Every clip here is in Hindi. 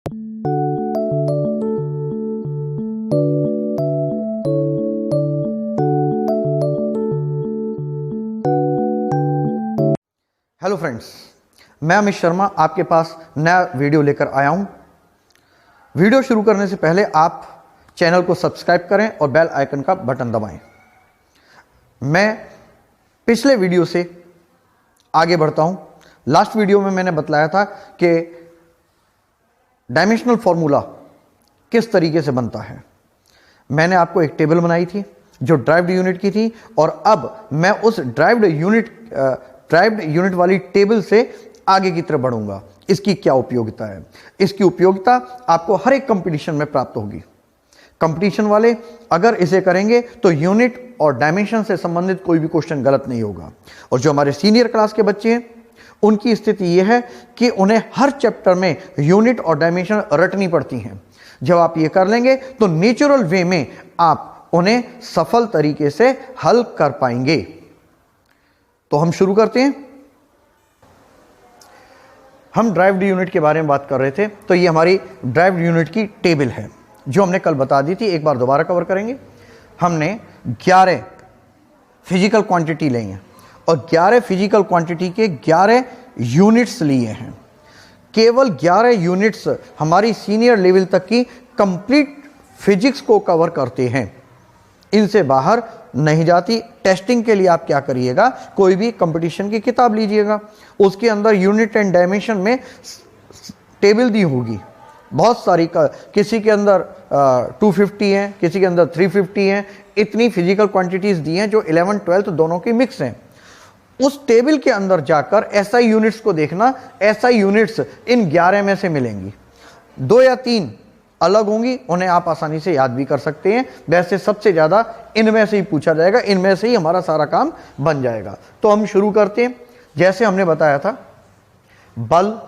हेलो फ्रेंड्स, मैं अमित शर्मा आपके पास नया वीडियो लेकर आया हूं। वीडियो शुरू करने से पहले आप चैनल को सब्सक्राइब करें और बेल आइकन का बटन दबाएं। मैं पिछले वीडियो से आगे बढ़ता हूं। लास्ट वीडियो में मैंने बतलाया था कि डायमेंशनल फॉर्मूला किस तरीके से बनता है। मैंने आपको एक टेबल बनाई थी जो ड्राइव्ड यूनिट की थी, और अब मैं उस ड्राइव्ड यूनिट वाली टेबल से आगे की तरफ बढ़ूंगा। इसकी क्या उपयोगिता है? इसकी उपयोगिता आपको हर एक कंपटीशन में प्राप्त होगी। कंपटीशन वाले अगर इसे करेंगे तो यूनिट और डायमेंशन से संबंधित कोई भी क्वेश्चन गलत नहीं होगा। और जो हमारे सीनियर क्लास के बच्चे हैं उनकी स्थिति यह है कि उन्हें हर चैप्टर में यूनिट और डायमेंशन रटनी पड़ती हैं। जब आप ये कर लेंगे तो नेचुरल वे में आप उन्हें सफल तरीके से हल कर पाएंगे। तो हम शुरू करते हैं। हम ड्राइव्ड यूनिट के बारे में बात कर रहे थे, तो ये हमारी ड्राइव्ड यूनिट की टेबल है जो हमने कल बता दी थी। एक बार दोबारा कवर करेंगे। हमने 11 फिजिकल क्वांटिटी ली हैं और 11 फिजिकल क्वांटिटी के 11 यूनिट्स लिए हैं। केवल 11 यूनिट्स हमारी सीनियर लेवल तक की कंप्लीट फिजिक्स को कवर करते हैं, इनसे बाहर नहीं जाती। टेस्टिंग के लिए आप क्या करिएगा, कोई भी कंपटीशन की किताब लीजिएगा, उसके अंदर यूनिट एंड डायमेंशन में टेबल दी होगी बहुत सारी किसी के अंदर 250 हैं, किसी के अंदर 350 हैं। इतनी फिजिकल क्वांटिटीज दी हैं जो 11th 12th दोनों की मिक्स हैं। उस टेबल के अंदर जाकर एसआई यूनिट्स को देखना। एसआई यूनिट्स इन 11 में से मिलेंगी। 2 या 3 अलग होंगी, उन्हें आप आसानी से याद भी कर सकते हैं। वैसे सबसे ज़्यादा इनमें से ही पूछा जाएगा, इनमें से ही हमारा सारा काम बन जाएगा। तो हम शुरू करते हैं। जैसे हमने बताया था, बल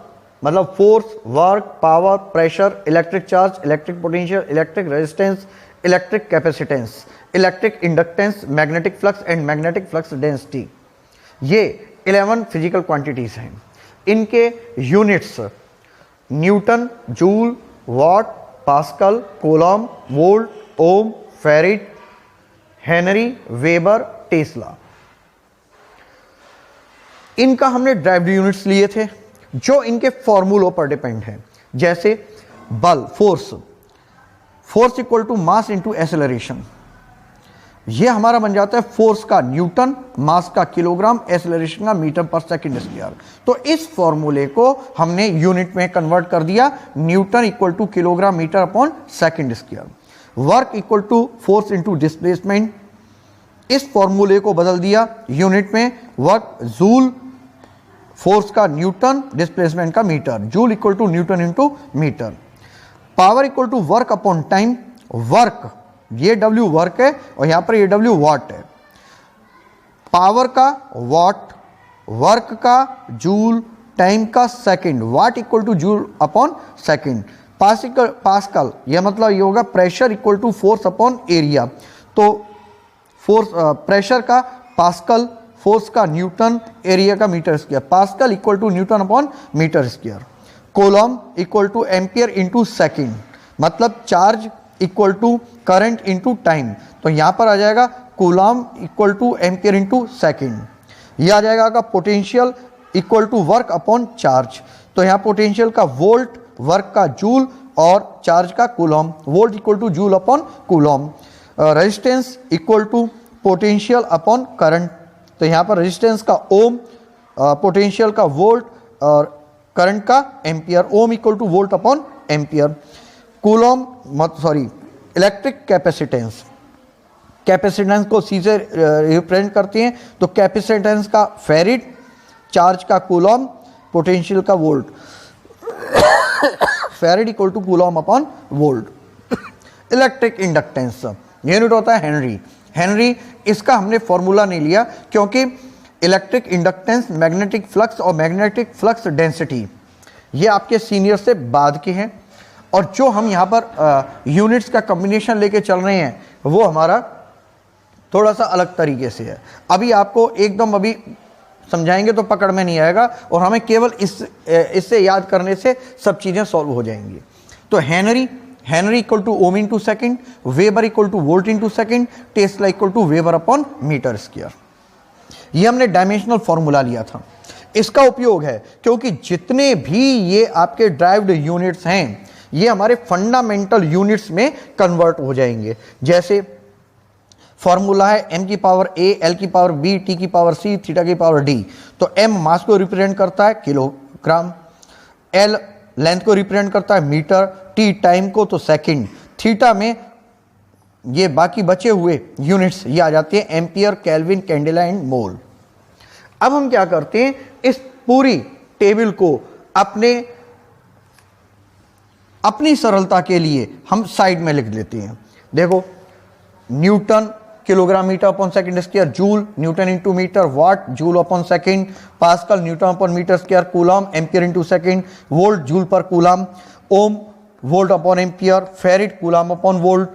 मतलब force, work, power, pressure, electric charge, electric potential, electric resistance, electric capacitance, electric inductance, magnetic flux and magnetic flux density. ये 11 फिजिकल क्वांटिटीज हैं। इनके units newton, joule, watt, pascal, coulomb, volt, ohm, farad, henry, weber, tesla. इनका हमने ड्राइव्ड यूनिट्स लिए थे जो इनके फॉर्मूलों पर डिपेंड है। जैसे बल, force equal to mass into acceleration. ये हमारा बन जाता है फोर्स का न्यूटन, मास का किलोग्राम, एक्सेलरेशन का मीटर पर सेकंड स्क्वायर। तो इस फॉर्मूले को हमने यूनिट में कन्वर्ट कर दिया। Newton equal to kilogram metre upon second square. Work equal to force into displacement. इस फॉर्मूले को बदल दिया यूनिट में। वर्क जूल, फोर्स का न्यूटन, डिस्प्लेसमेंट का metre. Joule equal to newton into metre. Power equal to work upon time. Work, ये W वर्क है और यहां पर ये W वॉट है। पावर का वॉट, वर्क का जूल, टाइम का second. Watt equal to joule upon second. Pascal, यह मतलब ये होगा pressure equal to force upon area. तो फोर्स, प्रेशर का पास्कल, फोर्स का न्यूटन, एरिया का metre square. Pascal equal to newton upon metre square. Coulomb equal to ampere into second, मतलब charge equal to current into time. तो यहां पर आ जाएगा coulomb equal to ampere into second. यह आ जाएगा का potential equal to work upon charge. तो यहां पोटेंशियल का वोल्ट, वर्क का जूल और चार्ज का coulomb. Volt equal to joule upon coulomb. Resistance equal to potential upon current. तो यहां पर रेजिस्टेंस का ओम, पोटेंशियल का वोल्ट और करंट का ampere. Ohm equal to volt upon ampere. Coulomb electric capacitance. Capacitance को सी से रिप्रेजेंट करते हैं, तो कैपेसिटेंस का फेरिट, चार्ज का कूलॉम, पोटेंशियल का volt. Farad equal to coulomb upon volt. Electric inductance unit होता है हेनरी। हेनरी, इसका हमने फॉर्मूला नहीं लिया क्योंकि इलेक्ट्रिक इंडक्टेंस, मैग्नेटिक फ्लक्स और मैग्नेटिक फ्लक्स डेंसिटी ये आपके सीनियर से बाद के हैं। और जो हम यहाँ पर यूनिट्स का कॉम्बिनेशन लेके चल रहे हैं वो हमारा थोड़ा सा अलग तरीके से है। अभी आपको एकदम अभी समझाएंगे तो पकड़ में नहीं आएगा और हमें केवल इससे याद करने से सब चीज़ें सॉल्व हो जाएंगी। तो henry equal to ohm into second, weber equal to volt into second, tesla equal to weber upon metre square. ये हमने डायमेंशनल फॉर्मूला लिया था। इसका उपयोग है क्योंकि जितने भी ये आपके ड्राइव्ड यूनिट्स हैं ये हमारे फंडामेंटल यूनिट्स में कन्वर्ट हो जाएंगे। जैसे फॉर्मूला है m की पावर a, l की पावर b, t की पावर c, थीटा की पावर d। तो m मास को रिप्रेजेंट करता है किलोग्राम, l लेंथ को रिप्रेजेंट करता है मीटर, t टाइम को तो सेकंड, थीटा में ये बाकी बचे हुए यूनिट्स ये आ जाते हैं एम्पियर, केल्विन, कैंडेला एंड मोल। अब हम क्या करते हैं, इस पूरी टेबल को अपनी सरलता के लिए हम साइड में लिख लेते हैं। देखो, newton kilogram metre upon second square, joule newton into metre, watt joule upon second, pascal newton upon metre square, coulomb ampere into second, volt joule per coulomb, ohm volt upon ampere, farad coulomb upon volt,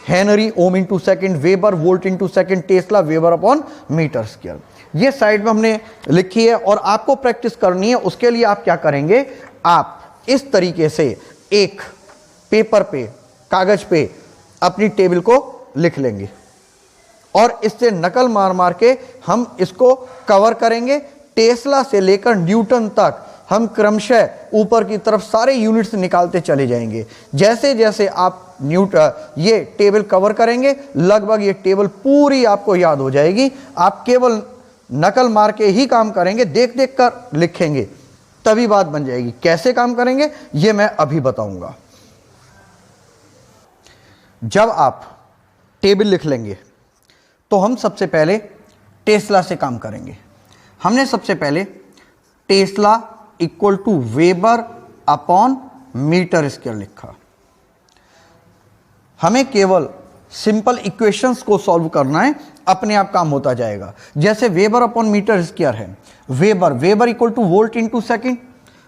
henry ohm into second, weber volt into second, tesla weber upon metre square. ये साइड में हमने लिखी है और आपको प्रैक्टिस करनी है। उसके लिए आप क्या करेंगे, आप इस तरीके से एक पेपर पे, कागज पे अपनी टेबल को लिख लेंगे और इससे नकल मार मार के हम इसको कवर करेंगे। टेस्ला से लेकर न्यूटन तक हम क्रमशः ऊपर की तरफ सारे यूनिट्स निकालते चले जाएंगे। जैसे जैसे आप ये टेबल कवर करेंगे, लगभग ये टेबल पूरी आपको याद हो जाएगी। आप केवल नकल मार के ही काम करेंगे, देख देख कर लिखेंगे, तभी बात बन जाएगी। कैसे काम करेंगे ये मैं अभी बताऊंगा। जब आप टेबल लिख लेंगे तो हम सबसे पहले टेस्ला से काम करेंगे। हमने सबसे पहले tesla equal to weber upon metre square लिखा। हमें केवल सिंपल इक्वेशंस को सॉल्व करना है, अपने आप काम होता जाएगा। जैसे वेबर अपॉन मीटर स्क्वायर है, weber equal to volt into second,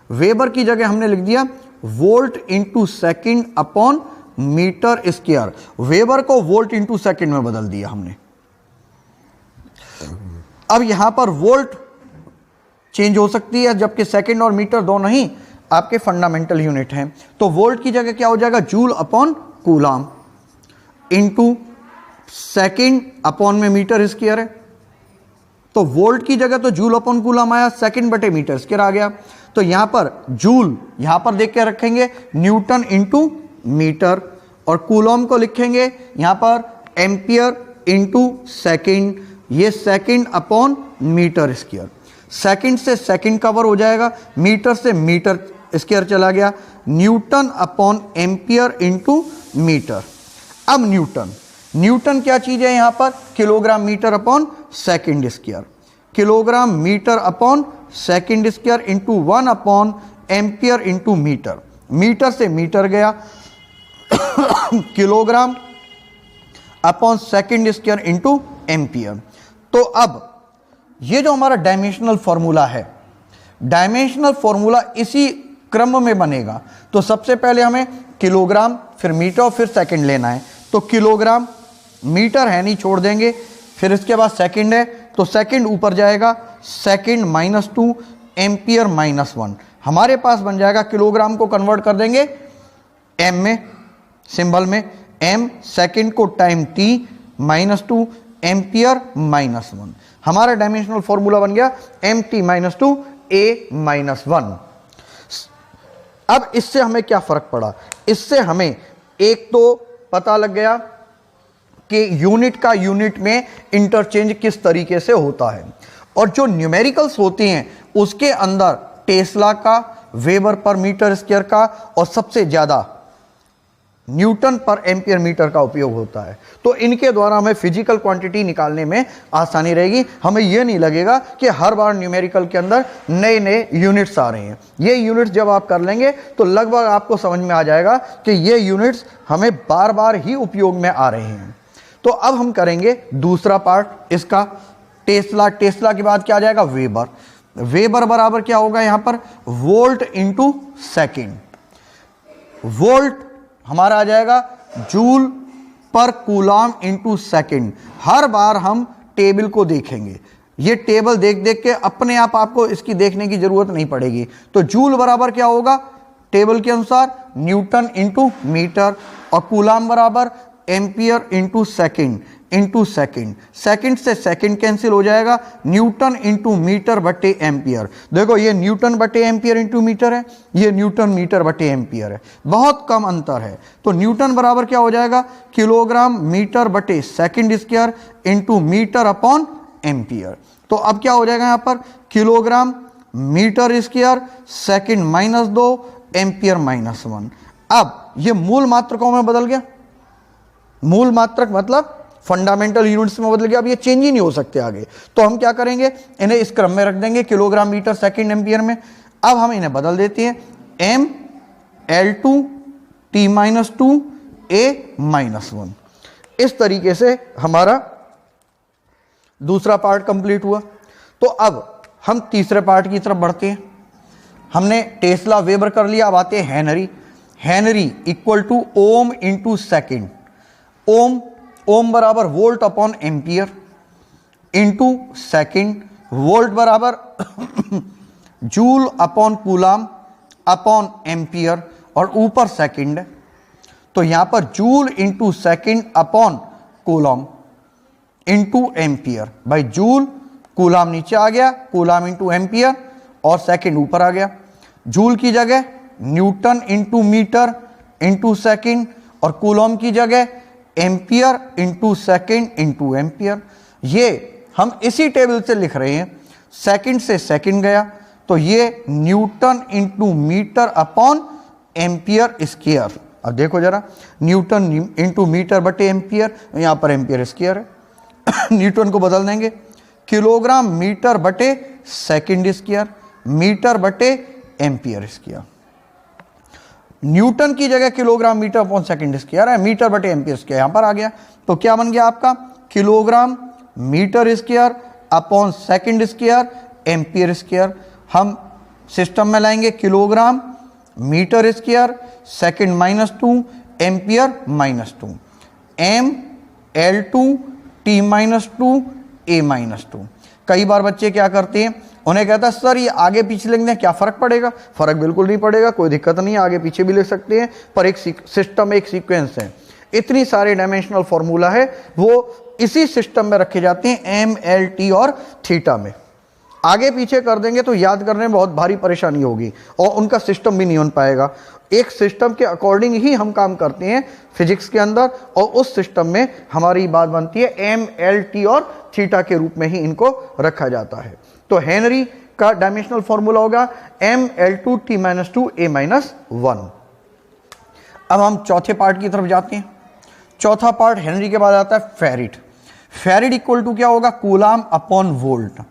weber की जगह हमने लिख दिया volt into second upon metre square. Weber को वोल्ट इंटू सेकेंड में बदल दिया हमने। अब यहां पर वोल्ट चेंज हो सकती है, जबकि सेकेंड और मीटर दोनों ही आपके फंडामेंटल यूनिट हैं। तो वोल्ट की जगह क्या हो जाएगा, joule upon coulomb into second upon में मीटर स्क्वायर है। तो वोल्ट की जगह तो जूल अपॉन कूलम आया, सेकेंड बटे मीटर स्क्वायर आ गया। तो यहां पर जूल यहां पर देख के रखेंगे न्यूटन इंटू मीटर, और कूलम को लिखेंगे यहां पर एम्पियर इंटू सेकेंड, ये second upon metre square. Second से सेकेंड कवर हो जाएगा, मीटर से मीटर स्क्वायर चला गया, newton upon ampere into metre. अब न्यूटन क्या चीज है यहां पर, kilogram metre upon second square, kilogram metre upon second square into 1 upon ampere into metre. Metre से मीटर गया, kilogram upon second square into ampere. तो अब ये जो हमारा डायमेंशनल फॉर्मूला है, डायमेंशनल फॉर्मूला इसी क्रम में बनेगा। तो सबसे पहले हमें किलोग्राम, फिर मीटर और फिर सेकंड लेना है। तो किलोग्राम, मीटर है नहीं छोड़ देंगे, फिर इसके बाद सेकंड है तो सेकंड ऊपर जाएगा, सेकंड -2 एम्पियर -1। हमारे पास बन जाएगा, किलोग्राम को कन्वर्ट कर देंगे एम में, सिंबल में एम, सेकंड को टाइम t -2 एम्पियर -1। हमारा डायमेंशनल फॉर्मूला बन गया mt -2 a-1। अब इससे हमें क्या फर्क पड़ा, इससे हमें एक तो पता लग गया कि यूनिट का यूनिट में इंटरचेंज किस तरीके से होता है, और जो न्यूमेरिकल्स होते हैं उसके अंदर टेस्ला का, वेबर पर मीटर स्क्वायर का और सबसे ज्यादा न्यूटन पर एम्पियर मीटर का उपयोग होता है। तो इनके द्वारा हमें फिजिकल क्वांटिटी निकालने में आसानी रहेगी। हमें यह नहीं लगेगा कि हर बार न्यूमेरिकल के अंदर नए नए यूनिट्स आ रहे हैं। ये यूनिट्स जब आप कर लेंगे तो लगभग आपको समझ में आ जाएगा कि ये यूनिट्स हमें बार बार ही उपयोग में आ रहे हैं। तो अब हम करेंगे दूसरा पार्ट इसका, टेस्ला के बाद क्या आ जाएगा, वेबर बराबर क्या होगा यहां पर, वोल्ट इंटू सेकेंड। वोल्ट हमारा आ जाएगा joule per coulomb into second. हर बार हम टेबल को देखेंगे, ये टेबल देख देख के अपने आप आपको इसकी देखने की जरूरत नहीं पड़ेगी। तो जूल बराबर क्या होगा टेबल के अनुसार, न्यूटन इंटू मीटर, और कूलाम बराबर ampere into second into second. Second से सेकेंड कैंसिल हो जाएगा, न्यूटन इंटू मीटर बटे एम्पियर। देखो ये न्यूटन बटे एम्पियर इंटू मीटर है, ये न्यूटन मीटर बटे एम्पियर है, बहुत कम अंतर है। तो न्यूटन बराबर क्या हो जाएगा, किलोग्राम मीटर बटे second square into metre upon ampere. तो अब क्या हो जाएगा यहाँ पर, kilogram metre square second minus 2 ampere minus 1। अब ये मूल मात्रकों में बदल गया, मूल मात्रक मतलब फंडामेंटल यूनिट्स में बदल गया। अब ये चेंज ही नहीं हो सकते आगे, तो हम क्या करेंगे, इन्हें इस क्रम में रख देंगे, किलोग्राम मीटर सेकेंड एम्पियर में। अब हम इन्हें बदल देते हैं, m L2 T-2 A-1। इस तरीके से हमारा दूसरा पार्ट कंप्लीट हुआ। तो अब हम तीसरे पार्ट की तरफ बढ़ते हैं। हमने टेस्ला वेबर कर लिया, अब आते हैं henry. Henry equal to ohm into second. Ohm बराबर volt upon ampere into second, volt बराबर joule upon coulomb upon ampere, और ऊपर सेकेंड है तो यहां पर joule into second upon coulomb into ampere. भाई जूल, कूलाम नीचे आ गया, कूलाम इंटू एम्पियर, और सेकेंड ऊपर आ गया। जूल की जगह newton into metre into second, और कूलाम की जगह ampere into second into ampere. ये हम इसी टेबल से लिख रहे हैं, सेकेंड से सेकेंड गया तो ये newton into metre upon ampere square. अब देखो जरा, न्यूटन इंटू मीटर बटे एम्पियर, यहां पर एम्पियर स्क्वायर है न्यूटन को बदल देंगे, किलोग्राम मीटर बटे सेकेंड स्क्वायर, मीटर बटे एम्पियर स्क्वायर। न्यूटन की जगह kilogram metre upon second square है, मीटर बटे एम्पियर स्क्वायर यहां पर आ गया। तो क्या बन गया आपका, kilogram metre square upon second square ampere square. हम सिस्टम में लाएंगे, kilogram metre square second -2 ampere -2, m L2 T-2 A-2। कई बार बच्चे क्या करते हैं, उन्हें कहता है सर ये आगे पीछे लिख दें, क्या फर्क पड़ेगा? फर्क बिल्कुल नहीं पड़ेगा, कोई दिक्कत नहीं है, आगे पीछे भी लिख सकते हैं, पर एक सिस्टम, एक सीक्वेंस है। इतनी सारे डायमेंशनल फॉर्मूला है वो इसी सिस्टम में रखे जाते हैं, m L T और थीटा में। आगे पीछे कर देंगे तो याद करने में बहुत भारी परेशानी होगी और उनका सिस्टम भी नहीं बन पाएगा। एक सिस्टम के अकॉर्डिंग ही हम काम करते हैं फिजिक्स के अंदर, और उस सिस्टम में हमारी बात बनती है m L T और थीटा के रूप में ही इनको रखा जाता है। तो हेनरी का डायमेंशनल फॉर्मूला होगा m L2 T-2 A-1। अब हम चौथे पार्ट की तरफ जाते हैं। चौथा पार्ट हेनरी के बाद आता है फेरिड। फेरिड इक्वल टू क्या होगा, कूलाम अपॉन वोल्ट।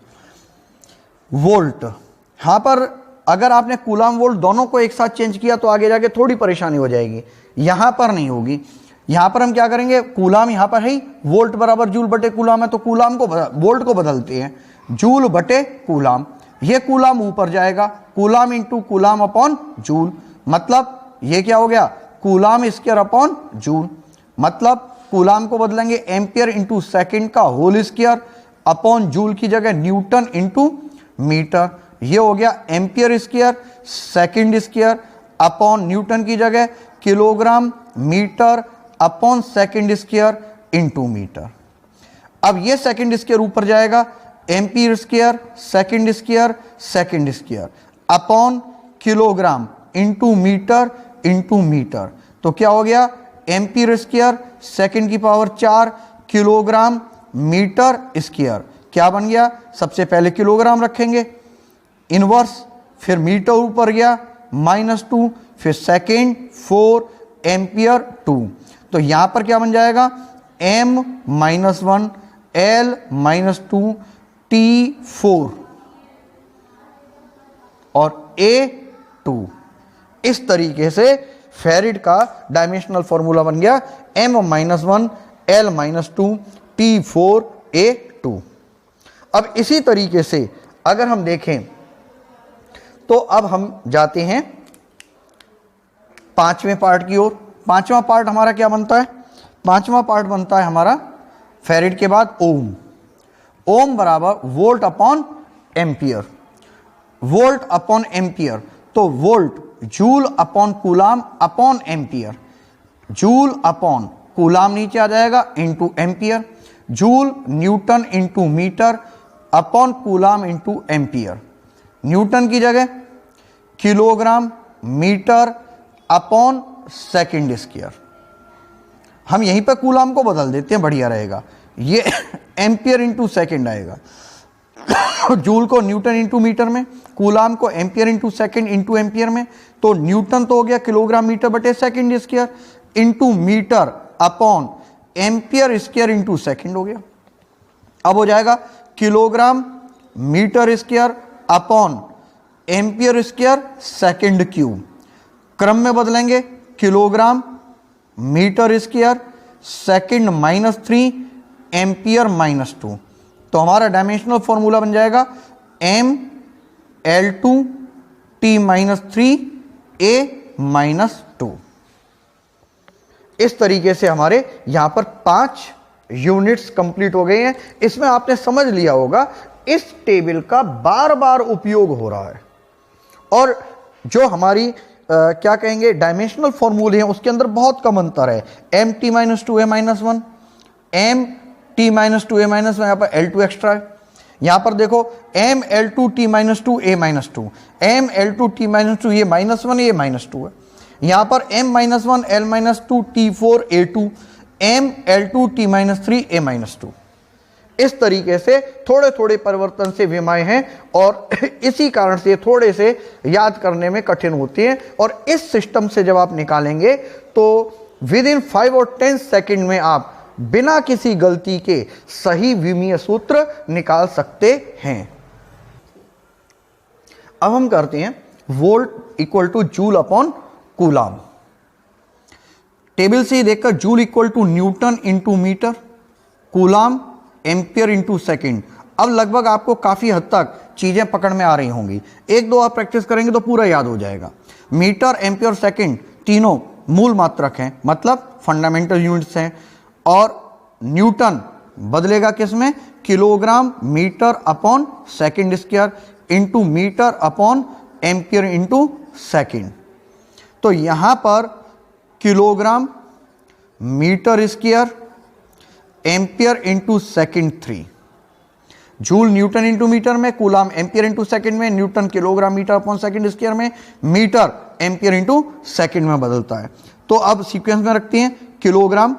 वोल्ट, यहां पर अगर आपने कूलाम वोल्ट दोनों को एक साथ चेंज किया तो आगे जाके थोड़ी परेशानी हो जाएगी, यहां पर नहीं होगी। यहां पर हम क्या करेंगे, कूलाम यहां पर है, वोल्ट बराबर जूल बटे कूलाम है, तो कूलाम को वोल्ट को बदलते हैं, जूल बटे कूलाम। ये कूलाम ऊपर जाएगा, coulomb into coulomb upon joule, मतलब ये क्या हो गया, कूलाम स्क्वायर अपॉन जूल। मतलब कूलाम को बदलेंगे एम्पियर इंटू सेकेंड का होल स्क्वायर अपॉन जूल की जगह न्यूटन इंटू मीटर। ये हो गया ampere square second square upon newton की जगह kilogram metre upon second square into metre. अब ये सेकेंड स्क्वायर ऊपर जाएगा, ampere square second square upon kilogram into metre. तो क्या हो गया, एम्पियर स्क्वायर सेकेंड की पावर 4 किलोग्राम मीटर स्क्वायर। क्या बन गया, सबसे पहले किलोग्राम रखेंगे इनवर्स, फिर मीटर ऊपर गया -2, फिर सेकेंड 4 एम्पियर 2। तो यहां पर क्या बन जाएगा, m-1 L-2 T4 और A2। इस तरीके से फेरिड का डायमेंशनल फॉर्मूला बन गया m-1 L-2 T4 A2। अब इसी तरीके से अगर हम देखें तो अब हम जाते हैं पांचवें पार्ट की ओर। पांचवा पार्ट हमारा क्या बनता है, पांचवा पार्ट बनता है हमारा फेरिड के बाद ओम। ओम बराबर volt upon ampere, volt upon ampere. तो volt joule upon coulomb upon ampere, joule upon coulomb नीचे आ जाएगा into ampere, joule newton into metre upon coulomb into ampere, newton की जगह kilogram metre upon second square. हम यहीं पर कूलाम को बदल देते हैं, बढ़िया रहेगा, ये एम्पियर इंटू सेकेंड आएगा। जूल को न्यूटन इंटू मीटर में, कूलाम को ampere into second into ampere में, तो न्यूटन तो हो गया किलोग्राम मीटर बटे second square into metre upon ampere square into second हो गया। अब हो जाएगा kilogram metre square upon ampere square second cube, क्रम में बदलेंगे, kilogram metre square second -3 ampere -2, तो हमारा डायमेंशनल फॉर्मूला बन जाएगा mL2 T-3 A-2। इस तरीके से हमारे यहां पर 5 यूनिट्स कंप्लीट हो गए हैं। इसमें आपने समझ लिया होगा इस टेबल का बार बार उपयोग हो रहा है, और जो हमारी क्या कहेंगे डायमेंशनल फॉर्मूले हैं उसके अंदर बहुत कम अंतर है। mt-2a-1 mt-2a-1, यहाँ पर L2 एक्स्ट्रा है। यहाँ पर देखो mL2T-2a-2 mL2T-2 ये -1 ये -2 है। यहाँ पर m-1 L-2 T4a2 mL2T-3 a-2। इस तरीके से थोड़े थोड़े परिवर्तन से विमाएं हैं, और इसी कारण से थोड़े से याद करने में कठिन होती हैं, और इस सिस्टम से जब आप निकालेंगे तो विद इन 5 और 10 सेकंड में आप बिना किसी गलती के सही विमीय सूत्र निकाल सकते हैं। अब हम करते हैं volt equal to joule upon coulomb. Table से देखकर joule equal to newton into metre, coulomb ampere into second. अब लगभग आपको काफी हद तक चीजें पकड़ में आ रही होंगी, एक दो आप प्रैक्टिस करेंगे तो पूरा याद हो जाएगा। मीटर एम्पियर सेकेंड तीनों मूल मात्रक हैं, मतलब फंडामेंटल यूनिट्स हैं, और न्यूटन बदलेगा किसमें, kilogram metre upon second square into metre upon ampere into second. तो यहां पर kilogram metre square ampere into second 3, joule newton into metre में, कूलाम एम्पियर इंटू सेकेंड में, newton kilogram metre upon second square में, मीटर एम्पियर इंटू सेकेंड में बदलता है। तो अब सीक्वेंस में रखते हैं kilogram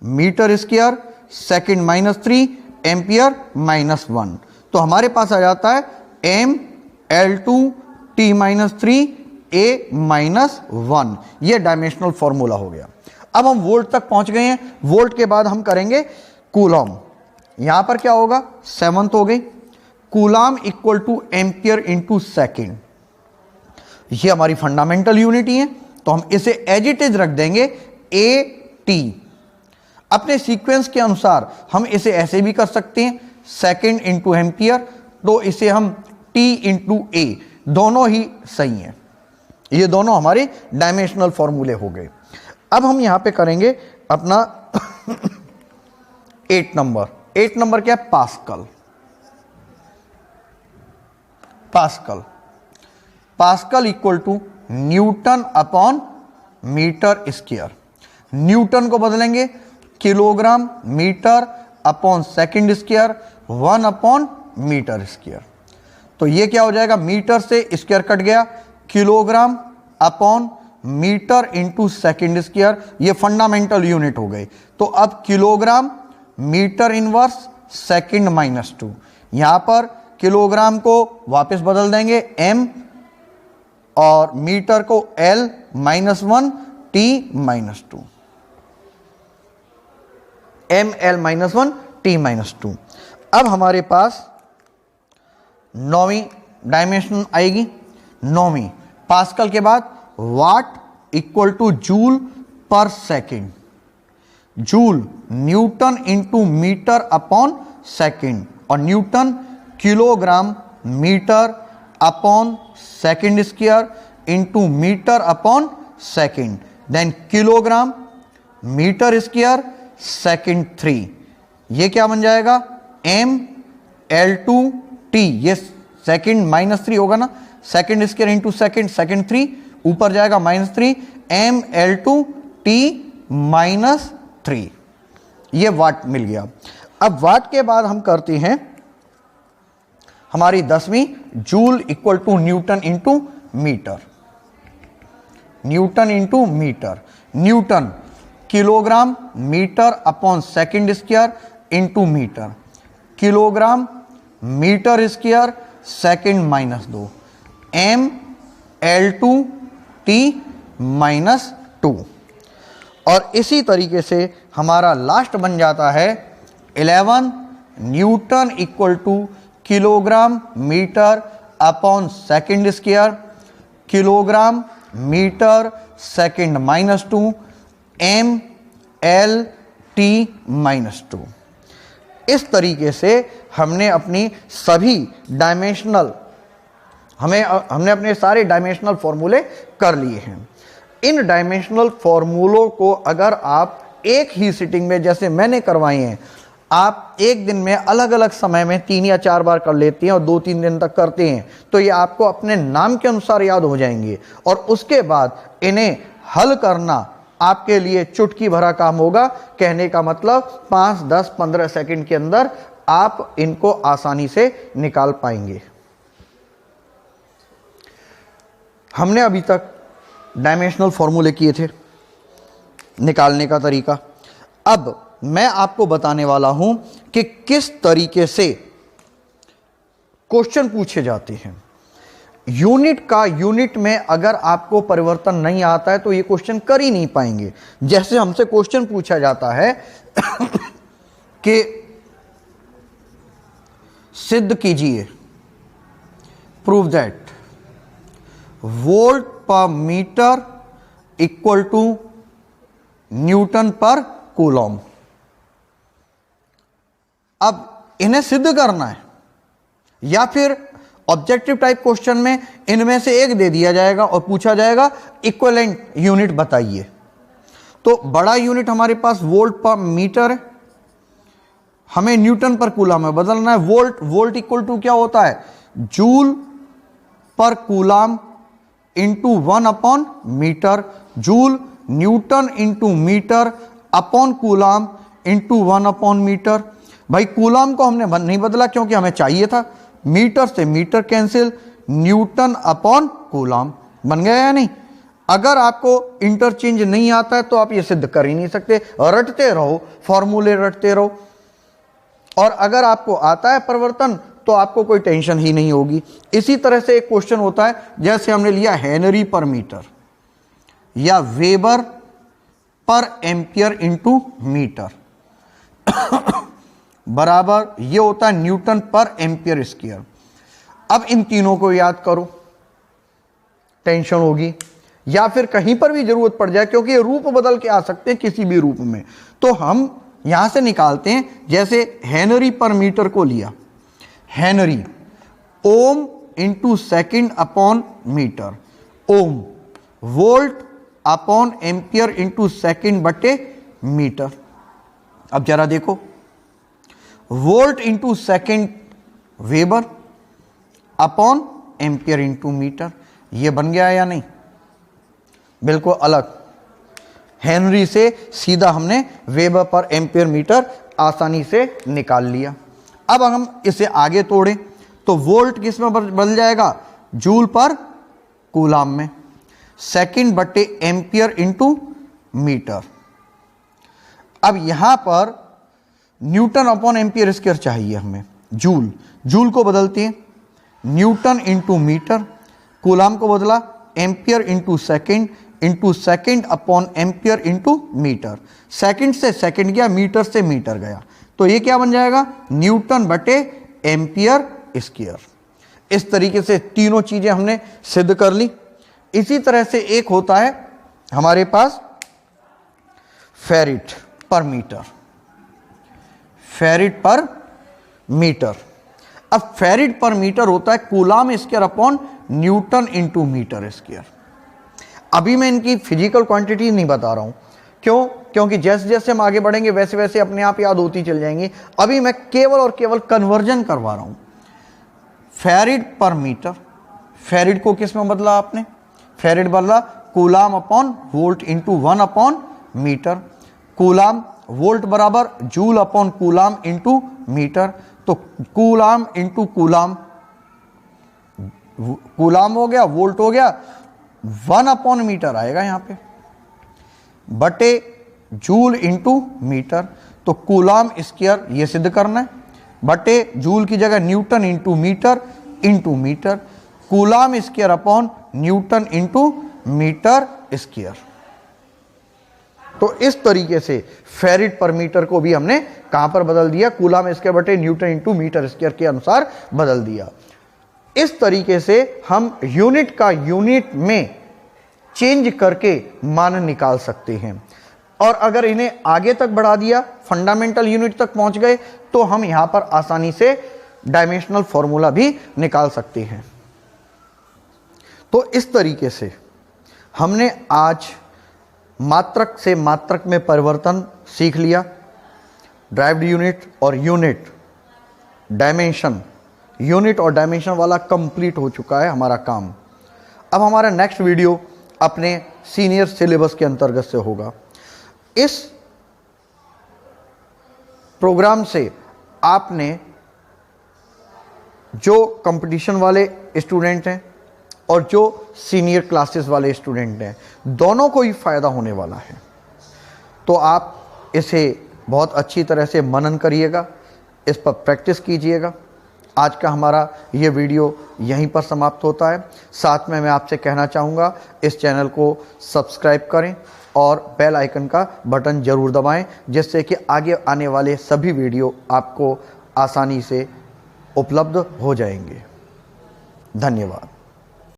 metre square second -3 ampere -1, तो हमारे पास आ जाता है mL2 T-3 A-1। ये डायमेंशनल फॉर्मूला हो गया। अब हम वोल्ट तक पहुंच गए हैं, वोल्ट के बाद हम करेंगे कूलॉम। यहां पर क्या होगा, 7th हो गई, coulomb equal to ampere into second. ये हमारी फंडामेंटल यूनिट ही है, तो हम इसे एज इट इज रख देंगे AT। अपने सीक्वेंस के अनुसार हम इसे ऐसे भी कर सकते हैं, सेकेंड इंटू एम्पियर, तो इसे हम T इंटू A, दोनों ही सही हैं। ये दोनों हमारे डायमेंशनल फॉर्मूले हो गए। अब हम यहां पे करेंगे अपना 8 नंबर। 8 नंबर क्या है, pascal. Pascal pascal equal to newton upon metre square. Newton को बदलेंगे kilogram metre upon second square 1 upon metre square. तो ये क्या हो जाएगा, मीटर से स्क्वायर कट गया, kilogram upon metre into second square, ये फंडामेंटल यूनिट हो गई। तो अब किलोग्राम मीटर इनवर्स सेकेंड -2, यहां पर किलोग्राम को वापस बदल देंगे m और मीटर को L -1 T -2, mL -1 T -2। अब हमारे पास 9वीं डायमेंशन आएगी। 9वीं पास्कल के बाद watt equal to joule per second, joule newton into metre upon second, और newton kilogram metre upon second square into metre upon second, then kilogram metre square second 3। ये क्या बन जाएगा, mL2 T, ये सेकेंड -3 होगा ना, सेकेंड स्क्वायर इंटू सेकेंड 3, ऊपर जाएगा -3 mL2T-3, ये वाट मिल गया। अब वाट के बाद हम करते हैं हमारी 10वीं, joule equal to newton into metre. Newton into metre, newton kilogram metre upon second square into metre, kilogram metre square second -2, mL2T-2। और इसी तरीके से हमारा लास्ट बन जाता है 11 newton equal to kilogram metre upon second square, kilogram metre second -2, mL/T-2। इस तरीके से हमने अपनी सभी डायमेंशनल हमने अपने सारे डायमेंशनल फॉर्मूले कर लिए हैं। इन डायमेंशनल फॉर्मूलों को अगर आप एक ही सिटिंग में, जैसे मैंने करवाई हैं, आप एक दिन में अलग अलग समय में 3 या 4 बार कर लेते हैं और 2-3 दिन तक करते हैं, तो ये आपको अपने नाम के अनुसार याद हो जाएंगे। और उसके बाद इन्हें हल करना आपके लिए चुटकी भरा काम होगा। कहने का मतलब 5, 10, 15 सेकंड के अंदर आप इनको आसानी से निकाल पाएंगे। हमने अभी तक डायमेंशनल फॉर्मूले किए थे, निकालने का तरीका। अब मैं आपको बताने वाला हूं कि किस तरीके से क्वेश्चन पूछे जाते हैं। यूनिट में अगर आपको परिवर्तन नहीं आता है तो ये क्वेश्चन कर ही नहीं पाएंगे। जैसे हमसे क्वेश्चन पूछा जाता है कि सिद्ध कीजिए, प्रूव दैट वोल्ट पर मीटर इक्वल टू न्यूटन पर कूलॉम। अब इन्हें सिद्ध करना है, या फिर ऑब्जेक्टिव टाइप क्वेश्चन में इनमें से एक दे दिया जाएगा और पूछा जाएगा इक्विवेलेंट यूनिट बताइए। तो बड़ा यूनिट हमारे पास वोल्ट पर मीटर है, हमें न्यूटन पर कूलॉम में बदलना है। वोल्ट इक्वल टू क्या होता है, जूल पर कूलॉम इंटू 1/मीटर, joule newton into metre upon coulomb into 1/मीटर। भाई कूलॉम को हमने नहीं बदला क्योंकि हमें चाहिए था, मीटर से metre cancel, newton upon coulomb बन गया या नहीं। अगर आपको इंटरचेंज नहीं आता है तो आप ये सिद्ध कर ही नहीं सकते, रटते रहो, फॉर्मूले रटते रहो। और अगर आपको आता है परिवर्तन तो आपको कोई टेंशन ही नहीं होगी। इसी तरह से एक क्वेश्चन होता है, जैसे हमने लिया हेनरी पर मीटर या वेबर पर एम्पियर इंटू मीटर बराबर ये होता है न्यूटन पर एम्पियर स्क्वायर। अब इन तीनों को याद करो, टेंशन होगी। या फिर कहीं पर भी जरूरत पड़ जाए, क्योंकि ये रूप बदल के आ सकते हैं किसी भी रूप में, तो हम यहां से निकालते हैं। जैसे हेनरी पर मीटर को लिया, henry ohm into second upon metre, ohm volt upon ampere into second बटे मीटर। अब जरा देखो, volt into second weber upon ampere into metre, ये बन गया या नहीं, बिल्कुल अलग। हेनरी से सीधा हमने वेबर पर एम्पियर मीटर आसानी से निकाल लिया। अब हम इसे आगे तोड़ें तो वोल्ट किस में बदल जाएगा, जूल पर कूलॉम में, सेकंड बटे एम्पियर इंटू मीटर। अब यहां पर न्यूटन अपॉन एम्पियर स्क्वायर चाहिए हमें, जूल को बदलते हैं न्यूटन इंटू मीटर, कूलॉम को बदला ampere into second upon ampere into metre. Second से सेकंड गया, मीटर से मीटर गया, तो ये क्या बन जाएगा, न्यूटन बटे एम्पियर स्क्वायर। इस तरीके से तीनों चीजें हमने सिद्ध कर ली। इसी तरह से एक होता है हमारे पास फेरिट पर मीटर, फेरिट पर मीटर। अब फेरिट पर मीटर होता है coulomb square upon newton into metre square. अभी मैं इनकी फिजिकल क्वांटिटी नहीं बता रहा हूं, क्यों, क्योंकि जैसे जैसे हम आगे बढ़ेंगे वैसे वैसे अपने आप याद होती चल जाएंगी। अभी मैं केवल और केवल कन्वर्जन करवा रहा हूं। फेरिड पर मीटर, फेरिड को किस में बदला आपने, फेरेड बदला coulomb upon volt into 1 upon metre. Coulomb volt बराबर joule upon coulomb into metre. तो कूलाम इंटू कूलाम, कूलाम हो गया, वोल्ट हो गया, 1 अपॉन मीटर आएगा यहां पे, बटे जूल इंटू मीटर। तो कूलाम स्क्वायर ये सिद्ध करना है, बटे जूल की जगह newton into metre, coulomb square upon newton into metre square. तो इस तरीके से फेरेड पर मीटर को भी हमने कहां पर बदल दिया, कूलाम स्क्वायर बटे न्यूटन इंटू मीटर स्क्वायर के अनुसार बदल दिया। इस तरीके से हम यूनिट का यूनिट में चेंज करके मान निकाल सकते हैं। और अगर इन्हें आगे तक बढ़ा दिया, फंडामेंटल यूनिट तक पहुंच गए, तो हम यहां पर आसानी से डायमेंशनल फॉर्मूला भी निकाल सकते हैं। तो इस तरीके से हमने आज मात्रक से मात्रक में परिवर्तन सीख लिया। ड्राइव्ड यूनिट और यूनिट डायमेंशन, यूनिट और डायमेंशन वाला कंप्लीट हो चुका है हमारा काम। अब हमारा नेक्स्ट वीडियो अपने सीनियर सिलेबस के अंतर्गत से होगा। इस प्रोग्राम से आपने जो कंपटीशन वाले स्टूडेंट हैं और जो सीनियर क्लासेस वाले स्टूडेंट हैं, दोनों को ही फायदा होने वाला है। तो आप इसे बहुत अच्छी तरह से मनन करिएगा, इस पर प्रैक्टिस कीजिएगा। आज का हमारा ये वीडियो यहीं पर समाप्त होता है। साथ में मैं आपसे कहना चाहूँगा, इस चैनल को सब्सक्राइब करें और बेल आइकन का बटन ज़रूर दबाएं, जिससे कि आगे आने वाले सभी वीडियो आपको आसानी से उपलब्ध हो जाएंगे। धन्यवाद।